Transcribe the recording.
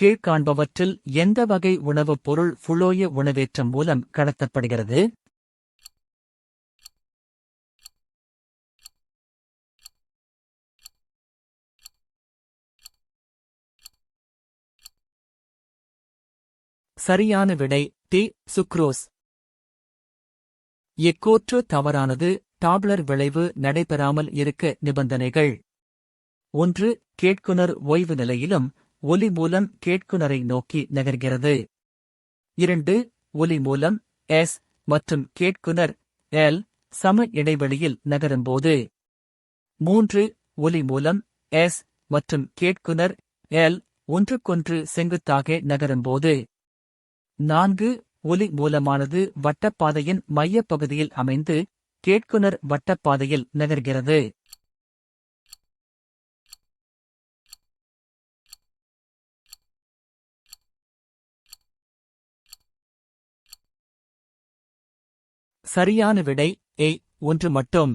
கீழ்காண்பவற்றில் எந்த வகை உணவுப் பொருள் ஃபுளோய உணவேற்றம் மூலம் கடத்தப்படுகிறது? சரியான விடை டி. சுக்ரோஸ். எக்கூற்று தவறானது. டாப்லர் விளைவு நடைபெறாமல் இருக்க நிபந்தனைகள். 1. கேட்குனர் ஓய்வு நிலையிலும் ஒலி மூலம் கேட்குனரை நோக்கி நகர்கிறது. 2. ஒலி மூலம் எஸ் மற்றும் கேட்குனர் எல் சம இடைவெளியில் நகரும்போது. 3. ஒலி மூலம் எஸ் மற்றும் கேட்குனர் எல் ஒன்றுக்கொன்று செங்குத்தாக நகரும்போது. 4. ஒலி மூலமானது வட்டப்பாதையின் மையப்பகுதியில் அமைந்து கேட்குனர் வட்டப்பாதையில் நகர்கிறது. சரியான விடை ஏ. 1 மட்டும்.